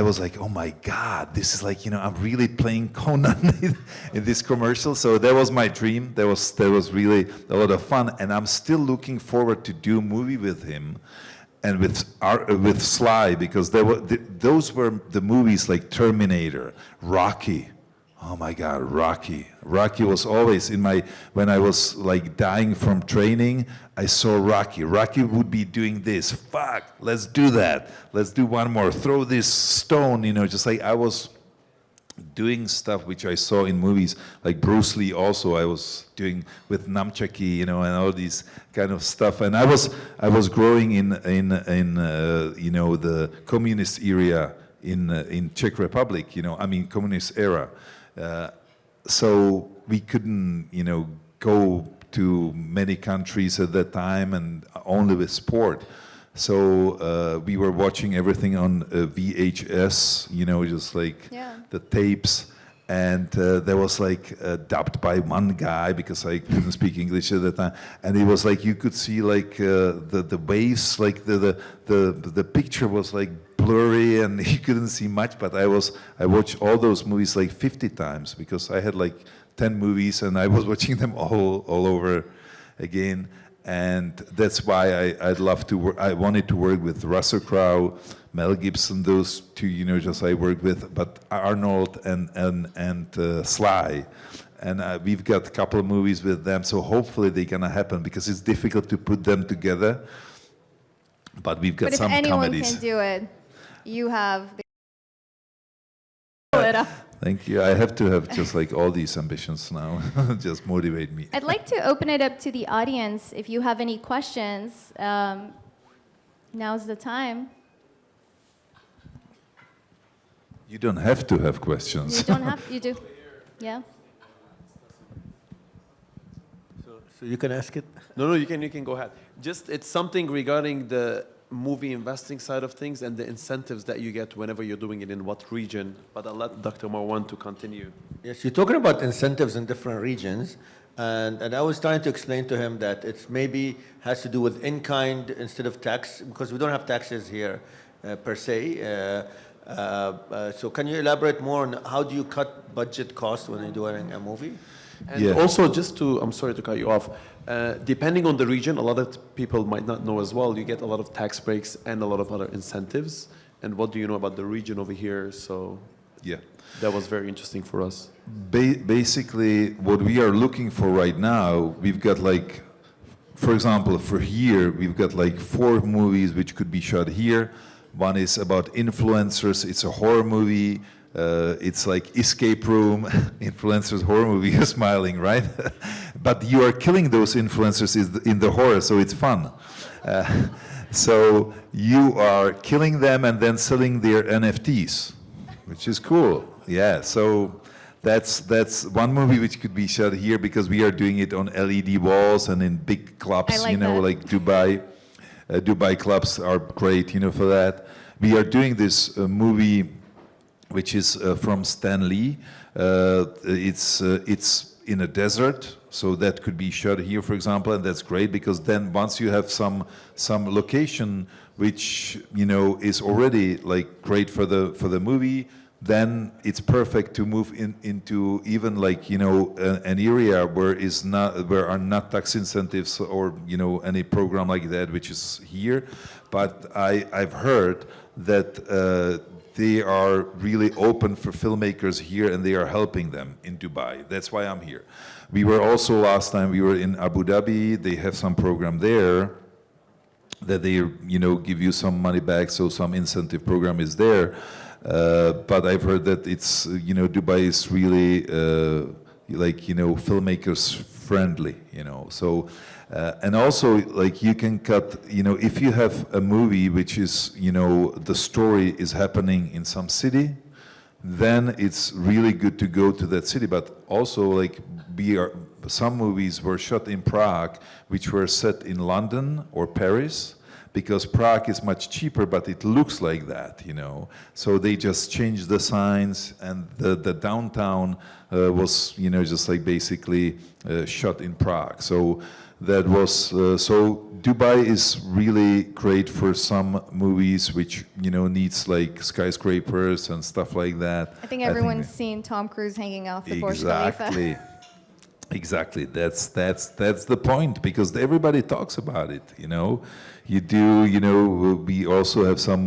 was like, oh my God, this is like, you know, I'm really playing Conan in this commercial. So that was my dream. That was really a lot of fun, and I'm still looking forward to do a movie with him and with Sly, because those were the movies like Terminator, Rocky. Oh my God, Rocky. Rocky was always when I was like dying from training, I saw Rocky. Rocky would be doing this. Fuck, let's do that. Let's do one more. Throw this stone, you know, just like I was doing stuff which I saw in movies, like Bruce Lee also I was doing with nunchucky, and all these kind of stuff. And I was growing in the communist area in Czech Republic, communist era. So we couldn't, go to many countries at that time and only with sport. So we were watching everything on VHS, just like the tapes. And there was like dubbed by one guy because I couldn't speak English at the time. And it was like you could see like the waves, like the picture was like blurry and you couldn't see much. But I watched all those movies like 50 times because I had like 10 movies and I was watching them all over again. And that's why I'd love to work. I wanted to work with Russell Crowe, Mel Gibson, those two, just I worked with, but Arnold and Sly. And we've got a couple of movies with them, so hopefully they're gonna happen because it's difficult to put them together. But we've got some comedies. But if anyone can do it, you have the Thank you. I have to have just like all these ambitions now. Just motivate me. I'd like to open it up to the audience. If you have any questions, now's the time. You don't have to have questions. You don't have, you do. Yeah. So you can ask it? No, you can go ahead. Just, it's something regarding the movie investing side of things and the incentives that you get whenever you're doing it in what region. But I'll let Dr. Marwan to continue. Yes, you're talking about incentives in different regions. And I was trying to explain to him that it's maybe has to do with in-kind instead of tax, because we don't have taxes here per se. So can you elaborate more on how do you cut budget costs when you're doing a movie? And also, I'm sorry to cut you off, depending on the region, a lot of people might not know as well, you get a lot of tax breaks and a lot of other incentives. And what do you know about the region over here? So that was very interesting for us. Basically, what we are looking for right now, we've got like, for example, for here, we've got like 4 movies which could be shot here. One is about influencers, it's a horror movie. It's like escape room, influencers, horror movie, you're smiling, right? But you are killing those influencers in the horror, so it's fun. So you are killing them and then selling their NFTs, which is cool. Yeah, so that's one movie which could be shot here because we are doing it on LED walls and in big clubs, like Dubai. Dubai clubs are great, for that. We are doing this movie which is from Stan Lee. It's in a desert, so that could be shot here, for example, and that's great because then once you have some location which is already like great for the movie, then it's perfect to move into even like an area where are not tax incentives or any program like that which is here. But I've heard that they are really open for filmmakers here and they are helping them in Dubai. That's why I'm here. We were also last time we were in Abu Dhabi. They have some program there that they give you some money back, so some incentive program is there. But I've heard that it's Dubai is really filmmakers friendly, so and also like you can cut, if you have a movie which is the story is happening in some city, then it's really good to go to that city. But also like some movies were shot in Prague which were set in London or Paris, because Prague is much cheaper, but it looks like that, So they just changed the signs, and the downtown was, just like basically shot in Prague. So that was, so Dubai is really great for some movies which, needs like skyscrapers and stuff like that. I think everyone's seen Tom Cruise hanging off the Burj Khalifa. Exactly. That's the point, because everybody talks about it, You do, we also have some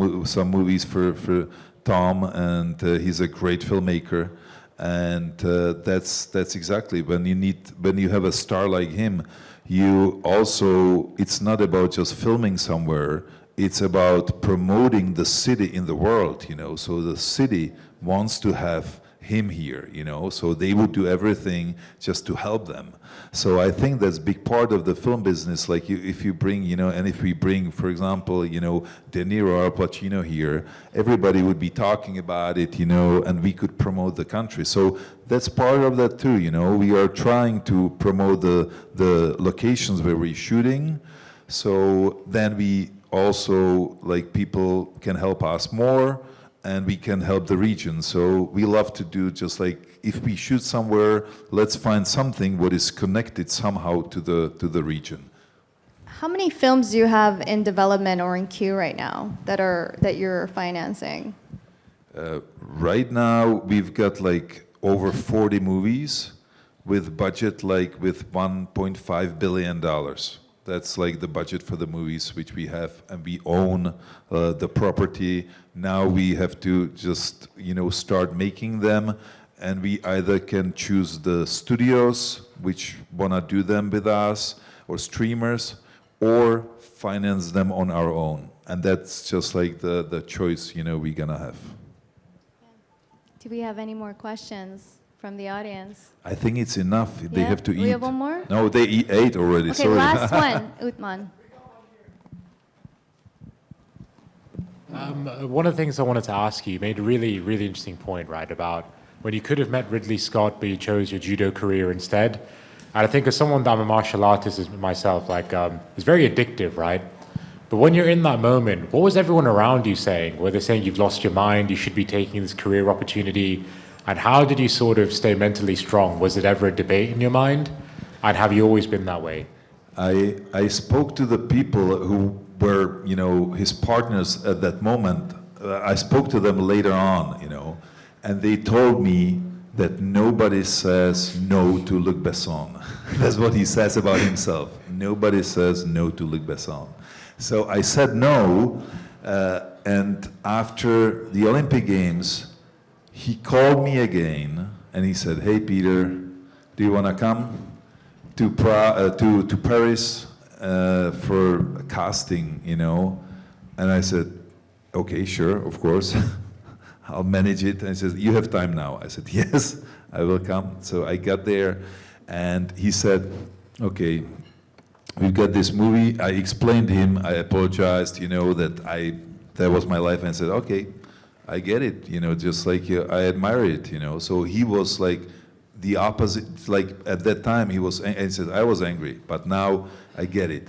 movies for Tom, and he's a great filmmaker, and that's exactly when you have a star like him, you also, it's not about just filming somewhere, it's about promoting the city in the world, So the city wants to have him here, you know, so they would do everything just to help them. So I think that's a big part of the film business. Like if you bring, you know, and if we bring, for example, you know, De Niro or Al Pacino here, everybody would be talking about it, you know, and we could promote the country. So that's part of that too, you know. We are trying to promote the locations where we're shooting. So then we also, like, people can help us more, and we can help the region. So we love to do just like, if we shoot somewhere, let's find something what is connected somehow to the region. How many films do you have in development or in queue right now that you're financing? Right now, we've got like over 40 movies with budget like with $1.5 billion. That's like the budget for the movies which we have, and we own the property. Now we have to just, you know, start making them, and we either can choose the studios which wanna do them with us, or streamers, or finance them on our own. And that's just like the choice, you know, we're gonna have. Do we have any more questions from the audience? I think it's enough. They Yeah? have to eat. We have one more? No, they ate already. Okay, Sorry. last one, Uthman. One of the things I wanted to ask you, you made a really, really interesting point, right, about when you could have met Ridley Scott, but you chose your judo career instead. And I think as someone that I'm a martial artist as myself, like, it's very addictive, right? But when you're in that moment, what was everyone around you saying? Were they saying you've lost your mind, you should be taking this career opportunity? And how did you sort of stay mentally strong? Was it ever a debate in your mind? And have you always been that way? I spoke to the people who were, you know, his partners at that moment. I spoke to them later on, you know, and they told me that nobody says no to Luc Besson. That's what he says about himself. Nobody says no to Luc Besson. So I said no, and after the Olympic Games, he called me again, and he said, "Hey, Peter, do you want to come to Paris for a casting, you know?" And I said, "Okay, sure, of course. I'll manage it." And he says, "You have time now." I said, "Yes, I will come." So I got there, and he said, "Okay, we've got this movie." I explained to him, I apologized, you know, that was my life, and I said, "Okay, I get it, you know, just like I admire it, you know." So he was like the opposite, like at that time he was, and he said, "I was angry, but now I get it."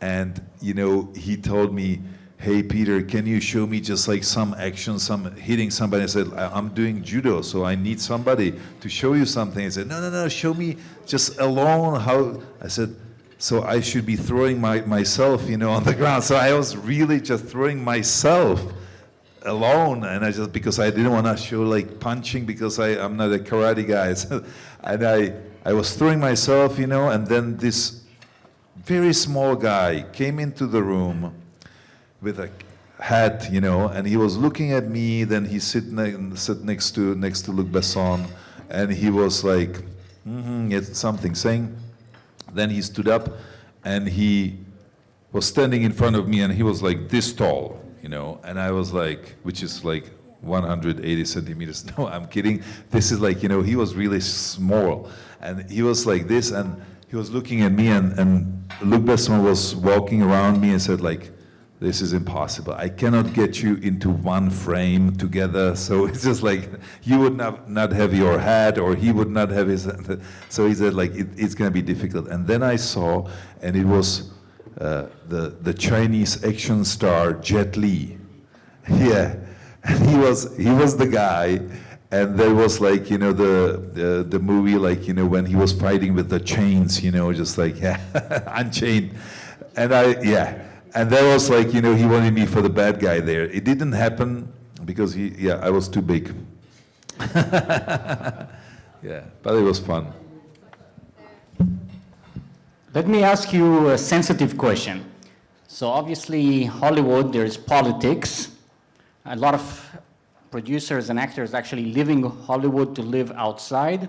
And, you know, he told me, "Hey, Peter, can you show me just like some action, some hitting somebody?" I said, "I'm doing judo, so I need somebody to show you something." He said, No, show me just alone how." I said, "So I should be throwing myself, you know, on the ground." So I was really just throwing myself alone, and I just, because I didn't want to show like punching, because I'm not a karate guy. So, and I was throwing myself, you know, and then this very small guy came into the room with a hat, you know, and he was looking at me. Then he sit next to Luc Besson, and he was like, it's something saying. Then he stood up, and he was standing in front of me, and he was like this tall, you know, and I was like, which is like 180 centimeters. No, I'm kidding. This is like, you know, he was really small, and he was like this, and he was looking at me, and Luc Besson was walking around me and said like, "This is impossible. I cannot get you into one frame together." So it's just like, you would not have your hat, or he would not have his. So he said like, it's going to be difficult. And then I saw, and it was the Chinese action star Jet Li. Yeah, and he was the guy. And there was like, you know, the movie, like, you know, when he was fighting with the chains, you know, just like, yeah, Unchained. And and that was like, you know, he wanted me for the bad guy there. It didn't happen because I was too big. Yeah, but it was fun. Let me ask you a sensitive question. So obviously, Hollywood, there's politics. A lot of producers and actors actually leaving Hollywood to live outside.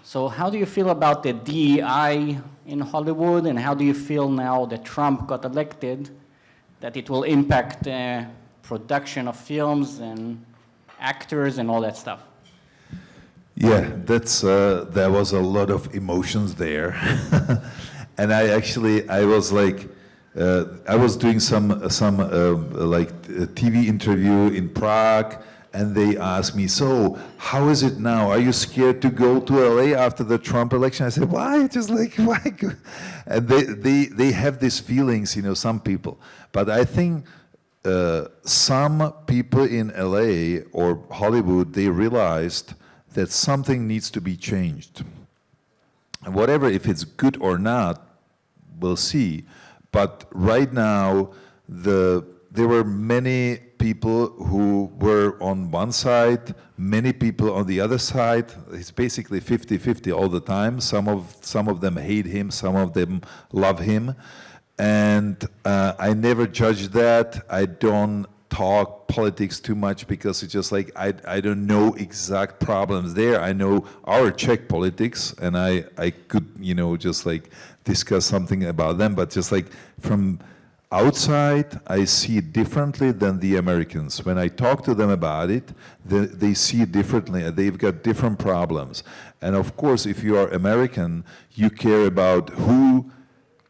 So how do you feel about the DEI in Hollywood, and how do you feel now that Trump got elected, that it will impact production of films and actors and all that stuff? Yeah, there was a lot of emotions there, and I was like, I was doing some like TV interview in Prague, and they asked me, so how is it now? Are you scared to go to LA after the Trump election? I said, why? Just like why? And they have these feelings, some people, but I think. Some people in LA or Hollywood, they realized that something needs to be changed. And whatever, if it's good or not, we'll see. But right now, there were many people who were on one side, many people on the other side. It's basically 50-50 all the time. Some of them hate him, some of them love him. And I never judge that. I don't talk politics too much because it's just like I don't know exact problems there. I know our Czech politics, and I could just like discuss something about them. But just like from outside, I see it differently than the Americans. When I talk to them about it, they see it differently. They've got different problems. And of course, if you are American, you care about who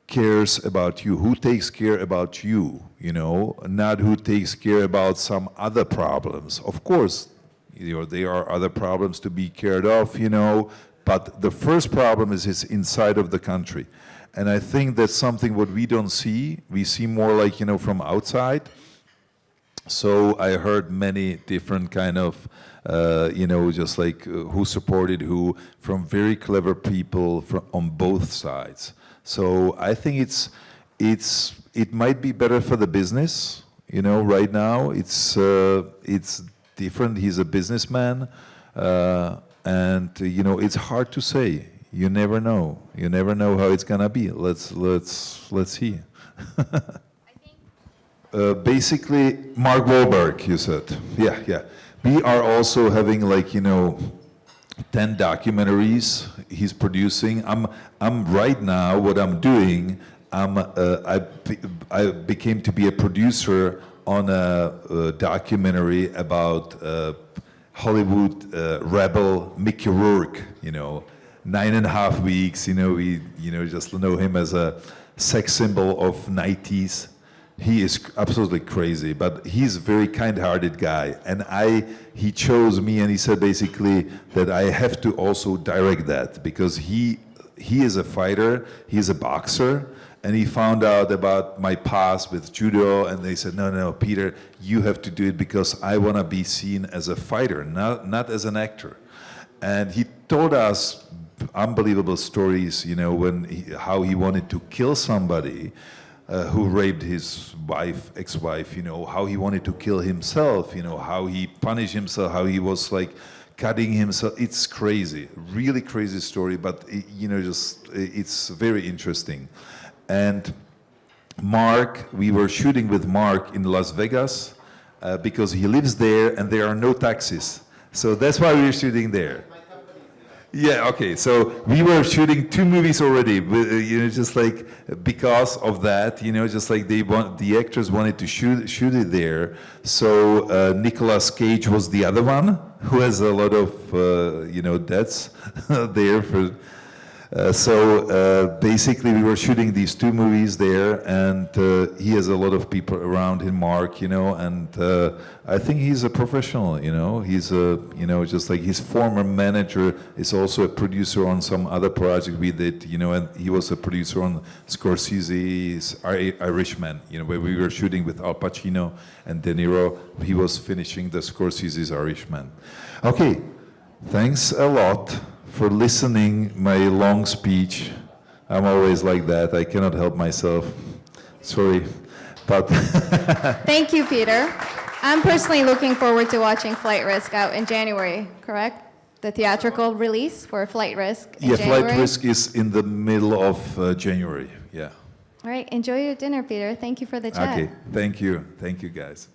cares about you, who takes care about you, not who takes care about some other problems. Of course, there are other problems to be cared of, but the first problem is inside of the country. And I think that's something what we don't see. We see more like, from outside. So I heard many different kind of, just like who supported who, from very clever people on both sides. So I think it might be better for the business, right now. It's different. He's a businessman, and it's hard to say. You never know. You never know how it's gonna be. Let's see. Basically, Mark Wahlberg, you said. Yeah. We are also having 10 documentaries he's producing. I'm right now, what I'm doing, I became to be a producer on a documentary about Hollywood rebel Mickey Rourke, 9.5 weeks, we just know him as a sex symbol of 90s. He is absolutely crazy, but he's a very kind-hearted guy. And he chose me, and he said basically that I have to also direct that because he is a fighter, he's a boxer, and he found out about my past with judo, and they said, no, Peter, you have to do it because I want to be seen as a fighter, not as an actor. And he told us unbelievable stories, how he wanted to kill somebody who raped his ex-wife, how he wanted to kill himself, how he punished himself, how he was like cutting himself. It's crazy, really crazy story, but it's very interesting. And Mark, we were shooting with Mark in Las Vegas because he lives there and there are no taxis. So that's why we were shooting there. Yeah, okay, so we were shooting 2 movies already, just like because of that, just like the actors wanted to shoot it there. So Nicolas Cage was the other one who has a lot of, debts there for. So basically we were shooting these 2 movies there, and he has a lot of people around him, Mark, and I think he's a professional, he's just like his former manager is also a producer on some other project we did, and he was a producer on Scorsese's Irishman, where we were shooting with Al Pacino and De Niro. He was finishing the Scorsese's Irishman. Okay, thanks a lot for listening my long speech. I'm always like that. I cannot help myself. Sorry, but Thank you, Peter. I'm personally looking forward to watching Flight Risk out in January, correct? The theatrical release for Flight Risk in January? Flight Risk is in the middle of January, yeah. All right, enjoy your dinner, Peter. Thank you for the chat. Okay, thank you guys.